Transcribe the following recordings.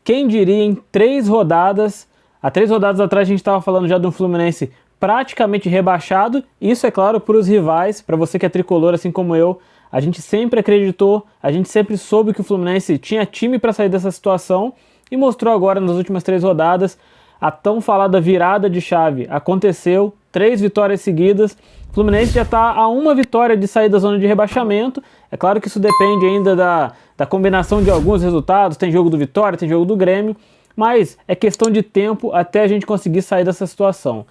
Quem diria em 3 rodadas, há 3 rodadas atrás a gente estava falando já de um Fluminense praticamente rebaixado, isso é claro para os rivais, para você que é tricolor assim como eu, a gente sempre acreditou, a gente sempre soube que o Fluminense tinha time para sair dessa situação e mostrou agora nas últimas 3 rodadas. A tão falada virada de chave aconteceu, 3 vitórias seguidas, o Fluminense já está a 1 vitória de sair da zona de rebaixamento. É claro que isso depende ainda da combinação de alguns resultados, tem jogo do Vitória, tem jogo do Grêmio, mas é questão de tempo até a gente conseguir sair dessa situação.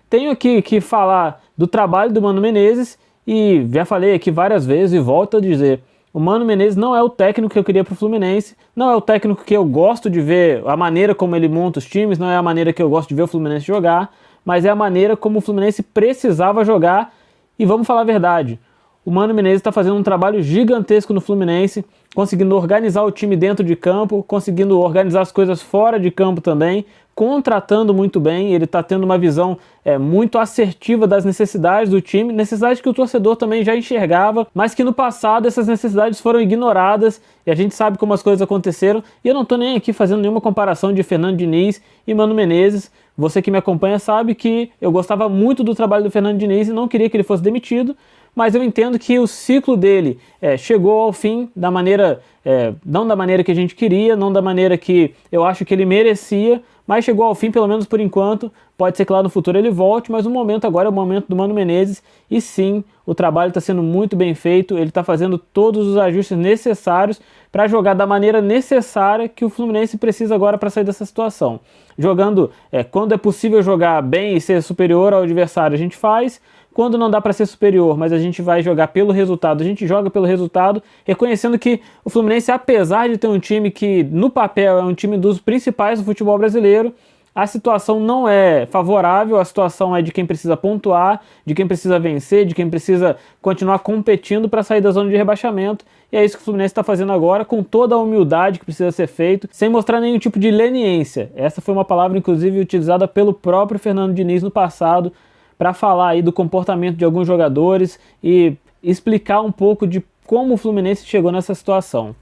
Tenho aqui que falar do trabalho do Mano Menezes e já falei aqui várias vezes e volto a dizer, o Mano Menezes não é o técnico que eu queria para o Fluminense, não é o técnico que eu gosto de ver, a maneira como ele monta os times, não é a maneira que eu gosto de ver o Fluminense jogar, mas é a maneira como o Fluminense precisava jogar. E vamos falar a verdade, o Mano Menezes está fazendo um trabalho gigantesco no Fluminense, conseguindo organizar o time dentro de campo, conseguindo organizar as coisas fora de campo também, contratando muito bem, ele está tendo uma visão muito assertiva das necessidades do time, necessidades que o torcedor também já enxergava, mas que no passado essas necessidades foram ignoradas e a gente sabe como as coisas aconteceram. E eu não estou nem aqui fazendo nenhuma comparação de Fernando Diniz e Mano Menezes, você que me acompanha sabe que eu gostava muito do trabalho do Fernando Diniz e não queria que ele fosse demitido, mas eu entendo que o ciclo dele chegou ao fim da maneira, não da maneira que a gente queria, não da maneira que eu acho que ele merecia, mas chegou ao fim, pelo menos por enquanto. Pode ser que lá no futuro ele volte, mas o momento agora é o momento do Mano Menezes, e sim, o trabalho está sendo muito bem feito, ele está fazendo todos os ajustes necessários para jogar da maneira necessária que o Fluminense precisa agora para sair dessa situação. Jogando, quando é possível jogar bem e ser superior ao adversário, a gente faz. Quando não dá para ser superior, mas a gente vai jogar pelo resultado, a gente joga pelo resultado, reconhecendo que o Fluminense, apesar de ter um time que no papel é um time dos principais do futebol brasileiro, a situação não é favorável, a situação é de quem precisa pontuar, de quem precisa vencer, de quem precisa continuar competindo para sair da zona de rebaixamento, e é isso que o Fluminense está fazendo agora, com toda a humildade que precisa ser feito, sem mostrar nenhum tipo de leniência. Essa foi uma palavra, inclusive, utilizada pelo próprio Fernando Diniz no passado, para falar aí do comportamento de alguns jogadores e explicar um pouco de como o Fluminense chegou nessa situação.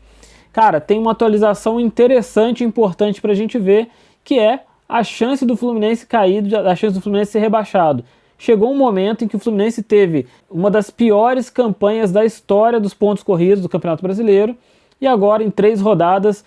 Cara, tem uma atualização interessante e importante para a gente ver, que é a chance do Fluminense cair, a chance do Fluminense ser rebaixado. Chegou um momento em que o Fluminense teve uma das piores campanhas da história dos pontos corridos do Campeonato Brasileiro, e agora em 3 rodadas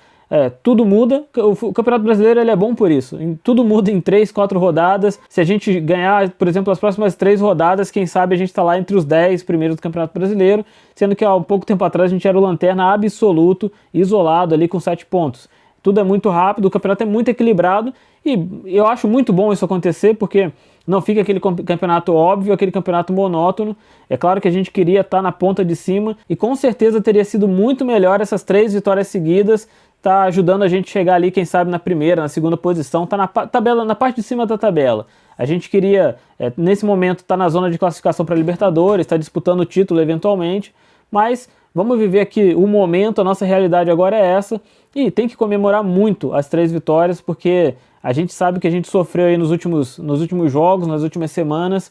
tudo muda. O Campeonato Brasileiro ele é bom por isso, tudo muda em 3, 4 rodadas. Se a gente ganhar, por exemplo, as próximas 3 rodadas, quem sabe a gente está lá entre os 10 primeiros do Campeonato Brasileiro, sendo que há um pouco tempo atrás a gente era o lanterna absoluto, isolado ali com 7 pontos. Tudo é muito rápido, o campeonato é muito equilibrado e eu acho muito bom isso acontecer, porque não fica aquele campeonato óbvio, aquele campeonato monótono. É claro que a gente queria estar na ponta de cima e com certeza teria sido muito melhor essas 3 vitórias seguidas, tá ajudando a gente a chegar ali, quem sabe, na primeira, na segunda posição, tá na tabela, na parte de cima da tabela. A gente queria, nesse momento, estar na zona de classificação para Libertadores, estar disputando o título eventualmente, mas vamos viver aqui o momento, a nossa realidade agora é essa, e tem que comemorar muito as 3 vitórias, porque a gente sabe que a gente sofreu aí nos últimos jogos, nas últimas semanas.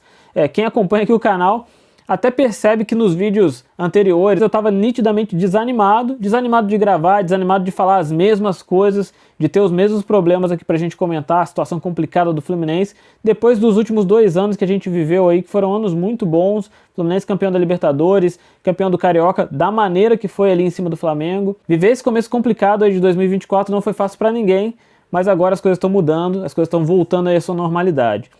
Quem acompanha aqui o canal até percebe que nos vídeos anteriores eu estava nitidamente desanimado de gravar, desanimado de falar as mesmas coisas, de ter os mesmos problemas aqui pra gente comentar, a situação complicada do Fluminense, depois dos últimos 2 anos que a gente viveu aí, que foram anos muito bons, Fluminense campeão da Libertadores, campeão do Carioca, da maneira que foi ali em cima do Flamengo. Viver esse começo complicado aí de 2024 não foi fácil pra ninguém, mas agora as coisas estão mudando, as coisas estão voltando aí à sua normalidade.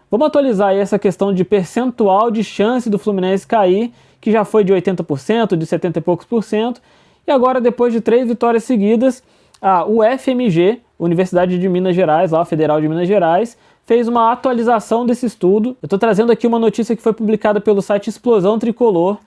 Vamos atualizar aí essa questão de percentual de chance do Fluminense cair, que já foi de 80%, de 70 e poucos por cento, e agora depois de 3 vitórias seguidas, a UFMG, Universidade de Minas Gerais, lá a Federal de Minas Gerais, fez uma atualização desse estudo. Eu estou trazendo aqui uma notícia que foi publicada pelo site Explosão Tricolor,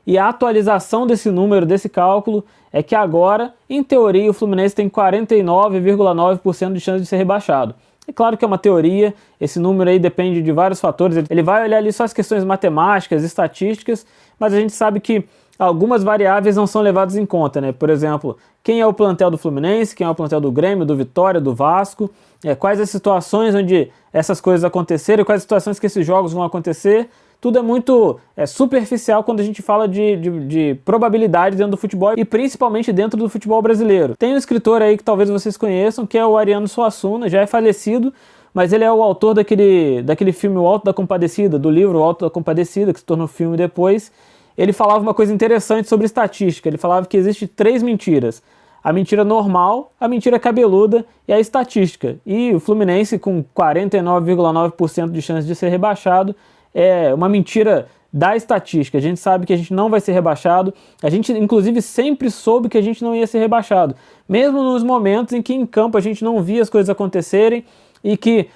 e a atualização desse número, desse cálculo, é que agora, em teoria, o Fluminense tem 49,9% de chance de ser rebaixado. É claro que é uma teoria, esse número aí depende de vários fatores, ele vai olhar ali só as questões matemáticas, estatísticas, mas a gente sabe que algumas variáveis não são levadas em conta, né? Por exemplo, quem é o plantel do Fluminense, quem é o plantel do Grêmio, do Vitória, do Vasco, quais as situações onde essas coisas aconteceram, quais as situações que esses jogos vão acontecer. tudo é muito superficial quando a gente fala de probabilidade dentro do futebol e principalmente dentro do futebol brasileiro. Tem um escritor aí que talvez vocês conheçam, que é o Ariano Suassuna, já é falecido, mas ele é o autor daquele filme O Alto da Compadecida, do livro O Alto da Compadecida, que se tornou filme depois. Ele falava uma coisa interessante sobre estatística, ele falava que existe 3 mentiras. A mentira normal, a mentira cabeluda e a estatística. E o Fluminense, com 49,9% de chance de ser rebaixado, é uma mentira da estatística. A gente sabe que a gente não vai ser rebaixado. A gente, inclusive, sempre soube que a gente não ia ser rebaixado. Mesmo nos momentos em que em campo a gente não via as coisas acontecerem e que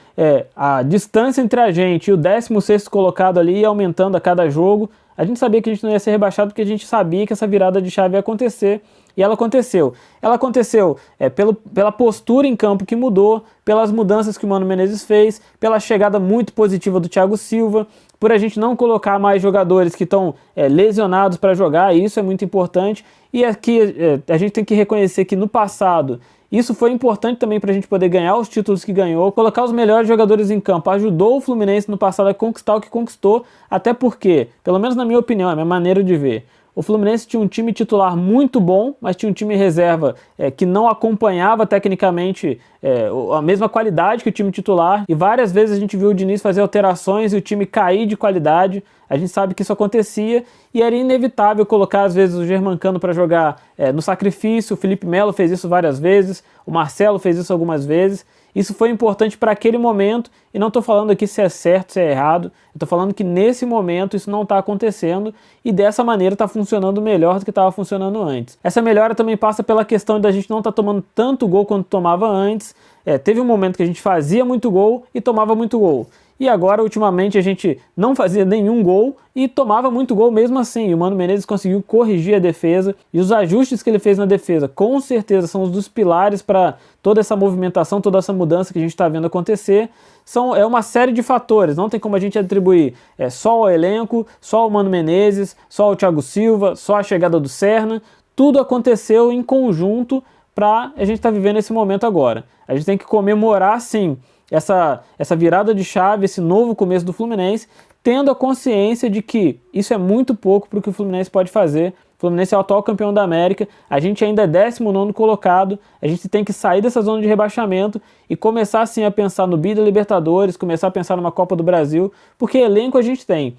a distância entre a gente e o 16º colocado ali ia aumentando a cada jogo, a gente sabia que a gente não ia ser rebaixado porque a gente sabia que essa virada de chave ia acontecer. E ela aconteceu. Ela aconteceu pela postura em campo que mudou, pelas mudanças que o Mano Menezes fez, pela chegada muito positiva do Thiago Silva, por a gente não colocar mais jogadores que estão lesionados para jogar, e isso é muito importante. E aqui a gente tem que reconhecer que no passado isso foi importante também para a gente poder ganhar os títulos que ganhou, colocar os melhores jogadores em campo, ajudou o Fluminense no passado a conquistar o que conquistou, até porque, pelo menos na minha opinião, é a minha maneira de ver, o Fluminense tinha um time titular muito bom, mas tinha um time reserva que não acompanhava tecnicamente a mesma qualidade que o time titular. E várias vezes a gente viu o Diniz fazer alterações e o time cair de qualidade. A gente sabe que isso acontecia e era inevitável colocar às vezes o Germancano para jogar no sacrifício. O Felipe Melo fez isso várias vezes, o Marcelo fez isso algumas vezes. Isso foi importante para aquele momento, e não estou falando aqui se é certo, se é errado, eu estou falando que nesse momento isso não está acontecendo, e dessa maneira está funcionando melhor do que estava funcionando antes. Essa melhora também passa pela questão da gente não estar tomando tanto gol quanto tomava antes. Teve um momento que a gente fazia muito gol e tomava muito gol. E agora, ultimamente, a gente não fazia nenhum gol e tomava muito gol mesmo assim. E o Mano Menezes conseguiu corrigir a defesa. E os ajustes que ele fez na defesa, com certeza, são os dos pilares para toda essa movimentação, toda essa mudança que a gente está vendo acontecer. É uma série de fatores. Não tem como a gente atribuir só ao elenco, só ao Mano Menezes, só ao Thiago Silva, só a chegada do Serna. Tudo aconteceu em conjunto para a gente estar vivendo esse momento agora. A gente tem que comemorar, sim, essa virada de chave, esse novo começo do Fluminense, tendo a consciência de que isso é muito pouco para o que o Fluminense pode fazer. O Fluminense é o atual campeão da América, a gente ainda é 19º colocado, a gente tem que sair dessa zona de rebaixamento e começar sim a pensar no bi da Libertadores, começar a pensar numa Copa do Brasil, porque elenco a gente tem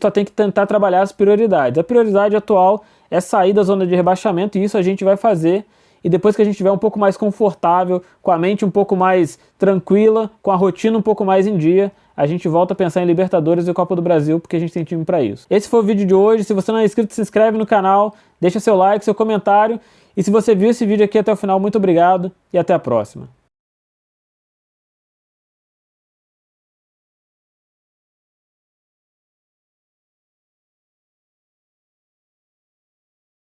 só tem que tentar trabalhar as prioridades. A prioridade atual é sair da zona de rebaixamento e isso a gente vai fazer. E depois que a gente estiver um pouco mais confortável, com a mente um pouco mais tranquila, com a rotina um pouco mais em dia, a gente volta a pensar em Libertadores e Copa do Brasil, porque a gente tem time para isso. Esse foi o vídeo de hoje. Se você não é inscrito, se inscreve no canal, deixa seu like, seu comentário. E se você viu esse vídeo aqui até o final, muito obrigado e até a próxima.